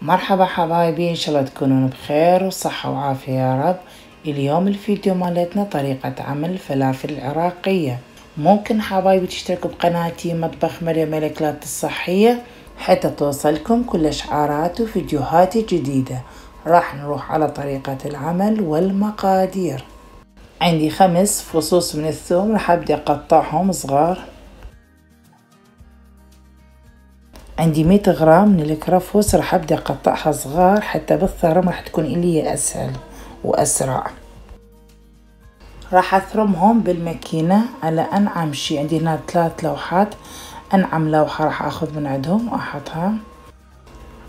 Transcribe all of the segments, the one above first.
مرحبا حبايبي، ان شاء الله تكونون بخير وصحة وعافية يا رب. اليوم الفيديو مالتنا طريقة عمل الفلافل العراقية. ممكن حبايبي تشتركوا بقناتي مطبخ مريم الأكلات الصحية حتى توصلكم كل اشعارات وفيديوهات جديدة. راح نروح على طريقة العمل والمقادير. عندي 5 فصوص من الثوم، راح ابدي اقطعهم صغار. عندي 100 غرام من الكرفس، راح ابدأ اقطعها صغار حتى بالثرم راح تكون الي اسهل واسرع. راح اثرمهم بالماكينة على انعم شي. عندي هنا 3 لوحات، انعم لوحة راح اخذ من عندهم واحطها.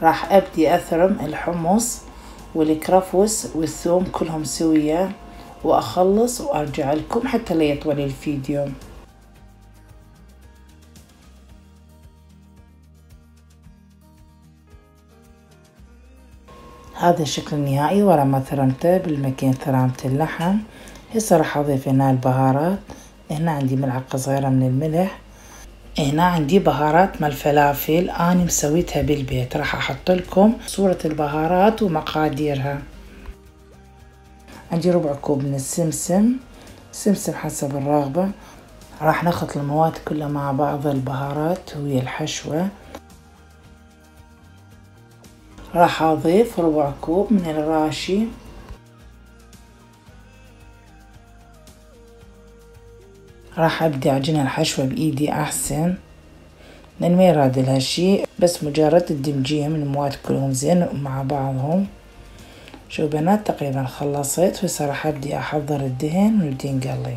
راح ابدي اثرم الحمص والكرفس والثوم كلهم سوية واخلص وارجع لكم حتى لا يطول الفيديو. هذا الشكل النهائي ورا ما ثرمته بالماكينة. ثرمت اللحم. هسه راح اضيف هنا البهارات. هنا عندي ملعقة صغيرة من الملح. هنا عندي بهارات مال الفلافل اني مسويتها بالبيت، راح احط لكم صورة البهارات ومقاديرها. عندي ربع كوب من السمسم، سمسم حسب الرغبة. راح نخلط المواد كلها مع بعض، البهارات ويا الحشوة. راح اضيف ربع كوب من الراشي. راح ابدي اعجن الحشوة بايدي احسن لان ما يراد لها شي، بس مجرد الدمجية من المواد كلهم زين مع بعضهم. شو بنات تقريبا خلصت، وهسه راح ابدي احضر الدهن والدهن قلي.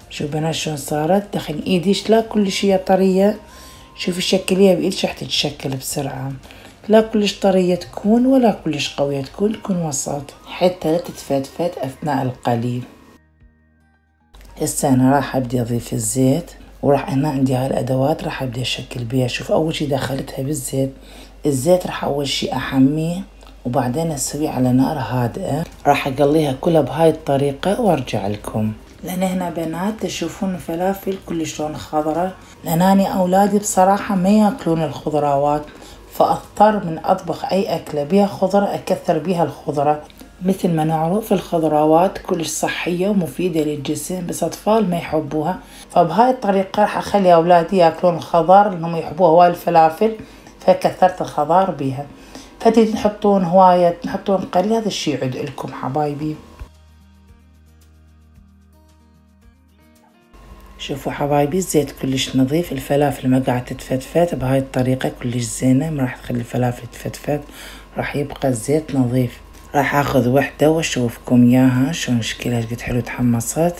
شو بنات شلون صارت دخل ايدي، لا كلش هي طرية. شوفي شكليها بايدك راح تتشكل بسرعة، لا كلش طرية تكون ولا كلش قوية تكون وسط حتى لا تتفتفت اثناء القلي. هسه انا راح ابدي اضيف الزيت، وراح هنا عندي هاي الادوات راح ابدي اشكل بيها. شوف اول شي دخلتها بالزيت. الزيت راح اول شي احميه وبعدين اسويه على نار هادئة. راح اقليها كلها بهاي الطريقة وارجع لكم. لان هنا بنات تشوفون الفلافل كلش لون خضرة، لان اني اولادي بصراحة ما ياكلون الخضروات، فاضطر من اطبخ اي اكلة بيها خضرة اكثر بيها الخضرة. مثل ما نعرف الخضروات كلش صحية ومفيدة للجسم، بس اطفال ما يحبوها، فبهاي الطريقة راح اخلي اولادي ياكلون الخضار لانهم يحبوها هواي الفلافل، فكثرت الخضار بيها. فتريد تحطون هواية تحطون قليل، هذا الشي يعد لكم حبايبي. شوفوا حبايبي الزيت كلش نظيف، الفلافل ما قاعد تتفتفت بهاي الطريقة كلش زينة، ما راح تخلي الفلافل تفتفت، راح يبقى الزيت نظيف. راح اخذ وحدة واشوفكم اياها شلون شكلها قد حلو تحمصت،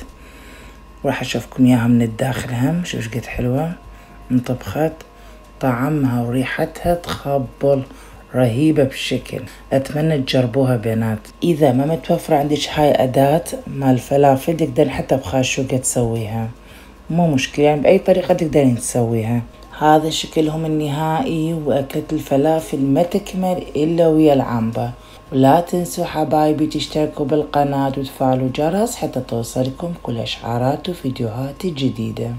وراح اشوفكم اياها من الداخل هم شوف قد حلوة انطبخت. طعمها وريحتها تخبل رهيبة بشكل. اتمنى تجربوها بنات. اذا ما متوفرة عندك هاي اداة مال الفلافل تقدرين حتى بخاشوقة تسويها، مو مشكلة، يعني باي طريقة تقدرين تسويها. هذا شكلهم النهائي، واكلة الفلافل ما تكمل الا ويا العنبة. ولا تنسوا حبايبي تشتركوا بالقناة وتفعلوا جرس حتى توصلكم كل اشعارات وفيديوهات جديدة.